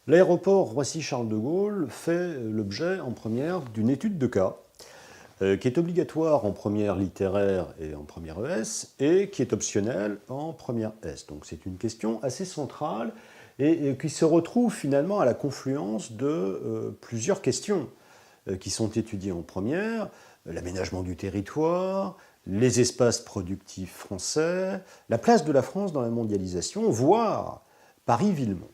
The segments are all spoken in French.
L'aéroport Roissy-Charles de Gaulle fait l'objet en première d'une étude de cas qui est obligatoire en première littéraire et en première ES et qui est optionnelle en première S. Donc c'est une question assez centrale et qui se retrouve finalement à la confluence de plusieurs questions qui sont étudiées en première, l'aménagement du territoire, les espaces productifs français, la place de la France dans la mondialisation, voire Paris-Ville-Monde.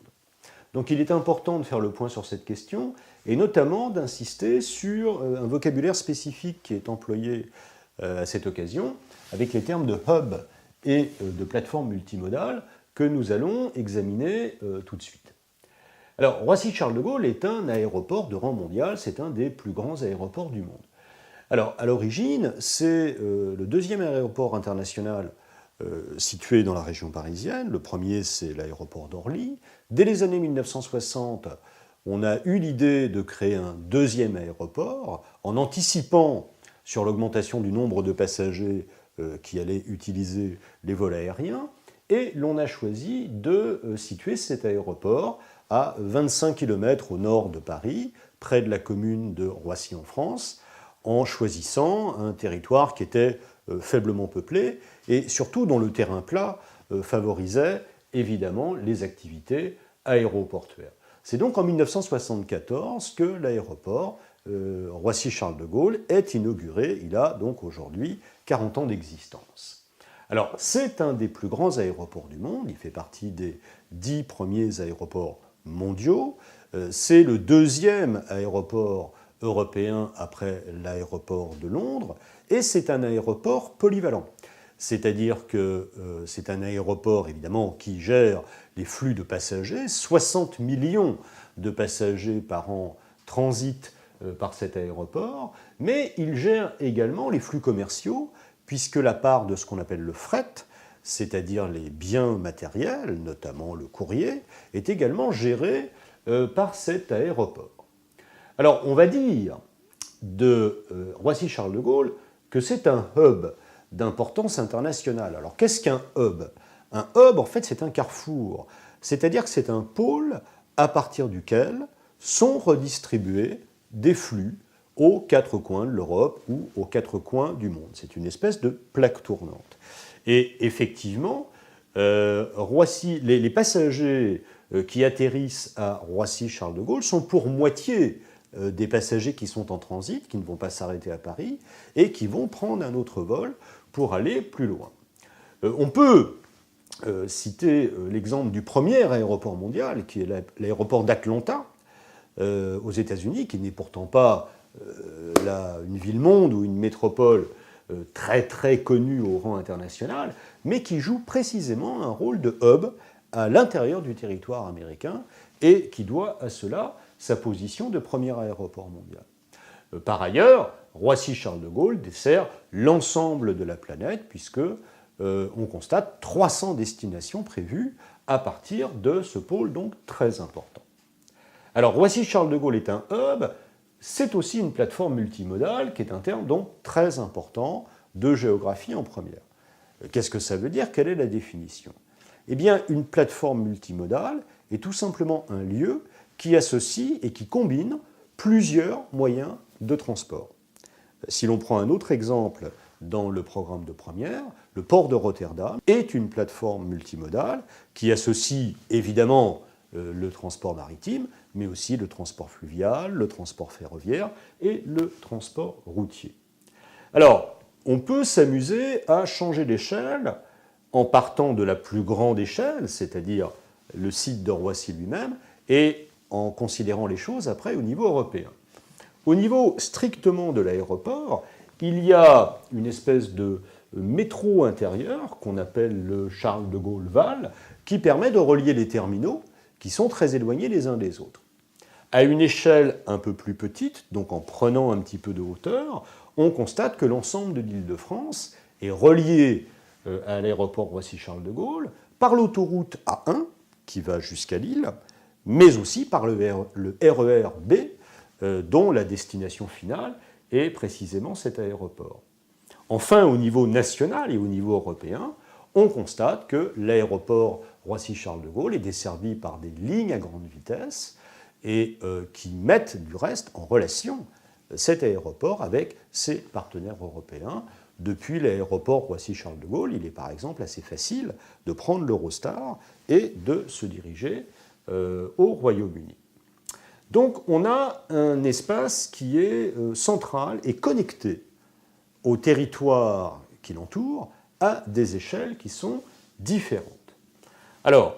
Donc il est important de faire le point sur cette question et notamment d'insister sur un vocabulaire spécifique qui est employé à cette occasion avec les termes de hub et de plateforme multimodale que nous allons examiner tout de suite. Alors Roissy-Charles de Gaulle est un aéroport de rang mondial, c'est un des plus grands aéroports du monde. Alors à l'origine, c'est le deuxième aéroport international situé dans la région parisienne. Le premier, c'est l'aéroport d'Orly. Dès les années 1960, on a eu l'idée de créer un deuxième aéroport en anticipant sur l'augmentation du nombre de passagers qui allaient utiliser les vols aériens. Et l'on a choisi de situer cet aéroport à 25 km au nord de Paris, près de la commune de Roissy en France, en choisissant un territoire qui était faiblement peuplé et surtout dont le terrain plat favorisait évidemment les activités aéroportuaires. C'est donc en 1974 que l'aéroport Roissy-Charles de Gaulle est inauguré. Il a donc aujourd'hui 40 ans d'existence. Alors c'est un des plus grands aéroports du monde, il fait partie des 10 premiers aéroports mondiaux. C'est le deuxième aéroport européen après l'aéroport de Londres, et c'est un aéroport polyvalent. C'est-à-dire que c'est un aéroport, évidemment, qui gère les flux de passagers. 60 millions de passagers par an transitent par cet aéroport, mais il gère également les flux commerciaux, puisque la part de ce qu'on appelle le fret, c'est-à-dire les biens matériels, notamment le courrier, est également gérée par cet aéroport. Alors, on va dire de Roissy-Charles de Gaulle que c'est un hub d'importance internationale. Alors, qu'est-ce qu'un hub ? Un hub, en fait, c'est un carrefour. C'est-à-dire que c'est un pôle à partir duquel sont redistribués des flux aux quatre coins de l'Europe ou aux quatre coins du monde. C'est une espèce de plaque tournante. Et effectivement, les passagers qui atterrissent à Roissy-Charles de Gaulle sont pour moitié des passagers qui sont en transit, qui ne vont pas s'arrêter à Paris, et qui vont prendre un autre vol pour aller plus loin. On peut citer l'exemple du premier aéroport mondial, qui est l'aéroport d'Atlanta, aux États-Unis, qui n'est pourtant pas une ville-monde ou une métropole très très connue au rang international, mais qui joue précisément un rôle de hub à l'intérieur du territoire américain et qui doit à cela sa position de premier aéroport mondial. Par ailleurs, Roissy-Charles de Gaulle dessert l'ensemble de la planète puisque on constate 300 destinations prévues à partir de ce pôle donc très important. Alors Roissy-Charles de Gaulle est un hub, c'est aussi une plateforme multimodale qui est un terme donc très important de géographie en première. Qu'est-ce que ça veut dire ? Quelle est la définition ? Eh bien, une plateforme multimodale est tout simplement un lieu qui associe et qui combine plusieurs moyens de transport. Si l'on prend un autre exemple dans le programme de première, le port de Rotterdam est une plateforme multimodale qui associe évidemment le transport maritime, mais aussi le transport fluvial, le transport ferroviaire et le transport routier. Alors, on peut s'amuser à changer d'échelle en partant de la plus grande échelle, c'est-à-dire le site de Roissy lui-même, et en considérant les choses après au niveau européen. Au niveau strictement de l'aéroport, il y a une espèce de métro intérieur qu'on appelle le Charles de Gaulle-Val, qui permet de relier les terminaux qui sont très éloignés les uns des autres. À une échelle un peu plus petite, donc en prenant un petit peu de hauteur, on constate que l'ensemble de l'Île-de-France est relié à l'aéroport Roissy-Charles de Gaulle par l'autoroute A1 qui va jusqu'à Lille, mais aussi par le RER B dont la destination finale est précisément cet aéroport. Enfin, au niveau national et au niveau européen, on constate que l'aéroport Roissy-Charles de Gaulle est desservi par des lignes à grande vitesse et qui mettent du reste en relation cet aéroport avec ses partenaires européens. Depuis l'aéroport Roissy-Charles de Gaulle, il est par exemple assez facile de prendre l'Eurostar et de se diriger au Royaume-Uni. Donc on a un espace qui est central et connecté au territoire qui l'entoure à des échelles qui sont différentes. Alors,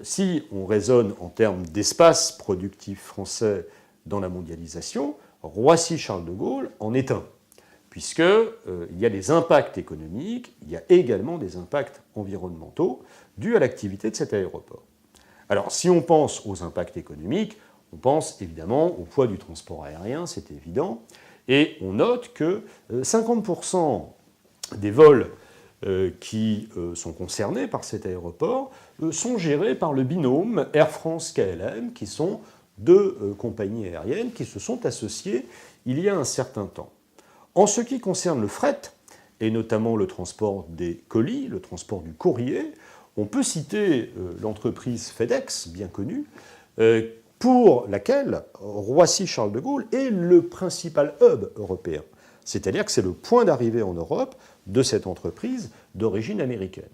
si on raisonne en termes d'espace productif français dans la mondialisation, Roissy-Charles de Gaulle en est un, puisqu'il y a des impacts économiques, il y a également des impacts environnementaux dus à l'activité de cet aéroport. Alors, si on pense aux impacts économiques, on pense évidemment au poids du transport aérien, c'est évident, et on note que 50% des vols qui sont concernés par cet aéroport sont gérés par le binôme Air France-KLM, qui sont deux compagnies aériennes qui se sont associées il y a un certain temps. En ce qui concerne le fret, et notamment le transport des colis, le transport du courrier, on peut citer l'entreprise FedEx, bien connue, pour laquelle Roissy-Charles de Gaulle est le principal hub européen. C'est-à-dire que c'est le point d'arrivée en Europe de cette entreprise d'origine américaine.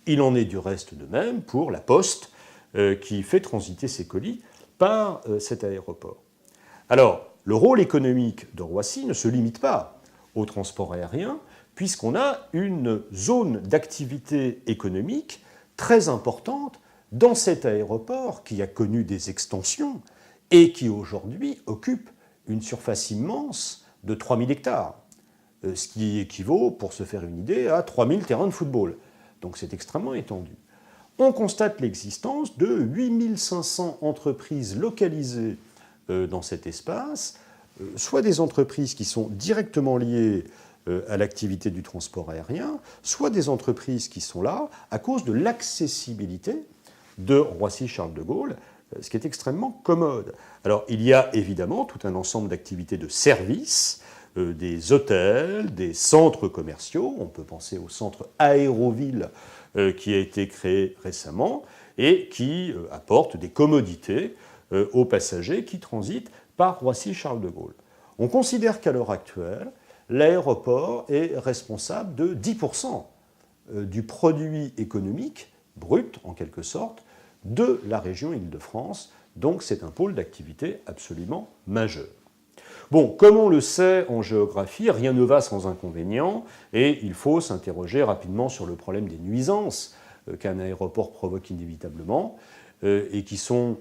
Il en est du reste de même pour la Poste, qui fait transiter ses colis par cet aéroport. Alors, le rôle économique de Roissy ne se limite pas au transport aérien, puisqu'on a une zone d'activité économique très importante dans cet aéroport qui a connu des extensions et qui aujourd'hui occupe une surface immense de 3000 hectares, ce qui équivaut, pour se faire une idée, à 3000 terrains de football. Donc c'est extrêmement étendu. On constate l'existence de 8500 entreprises localisées dans cet espace, soit des entreprises qui sont directement liées à l'activité du transport aérien, soit des entreprises qui sont là à cause de l'accessibilité de Roissy-Charles de Gaulle, ce qui est extrêmement commode. Alors, il y a évidemment tout un ensemble d'activités de services, des hôtels, des centres commerciaux, on peut penser au centre Aéroville qui a été créé récemment et qui apporte des commodités aux passagers qui transitent par Roissy-Charles de Gaulle. On considère qu'à l'heure actuelle, l'aéroport est responsable de 10% du produit économique brut, en quelque sorte, de la région Île-de-France. Donc c'est un pôle d'activité absolument majeur. Bon, comme on le sait en géographie, rien ne va sans inconvénient, et il faut s'interroger rapidement sur le problème des nuisances qu'un aéroport provoque inévitablement, et qui sont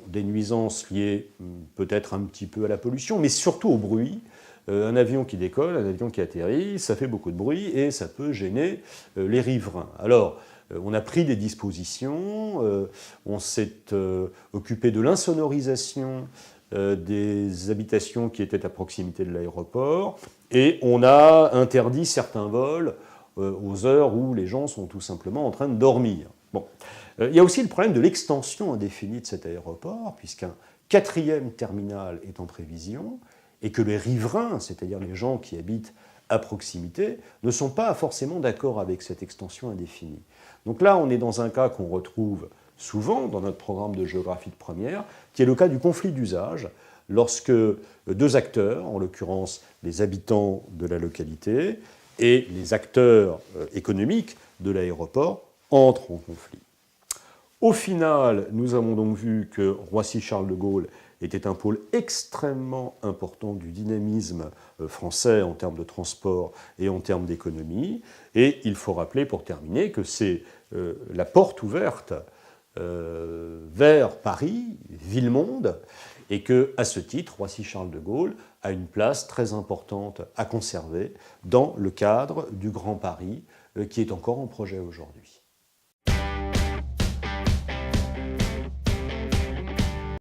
des nuisances liées peut-être un petit peu à la pollution, mais surtout au bruit. Un avion qui décolle, un avion qui atterrit, ça fait beaucoup de bruit et ça peut gêner les riverains. Alors, on a pris des dispositions, on s'est occupé de l'insonorisation des habitations qui étaient à proximité de l'aéroport, et on a interdit certains vols aux heures où les gens sont tout simplement en train de dormir. Bon. Il y a aussi le problème de l'extension indéfinie de cet aéroport, puisqu'un 4e terminal est en prévision, et que les riverains, c'est-à-dire les gens qui habitent à proximité, ne sont pas forcément d'accord avec cette extension indéfinie. Donc là, on est dans un cas qu'on retrouve souvent dans notre programme de géographie de première, qui est le cas du conflit d'usage, lorsque deux acteurs, en l'occurrence les habitants de la localité et les acteurs économiques de l'aéroport, entrent en conflit. Au final, nous avons donc vu que Roissy-Charles de Gaulle était un pôle extrêmement important du dynamisme français en termes de transport et en termes d'économie. Et il faut rappeler, pour terminer, que c'est la porte ouverte vers Paris, ville-monde, et qu'à ce titre, Roissy-Charles de Gaulle a une place très importante à conserver dans le cadre du Grand Paris qui est encore en projet aujourd'hui.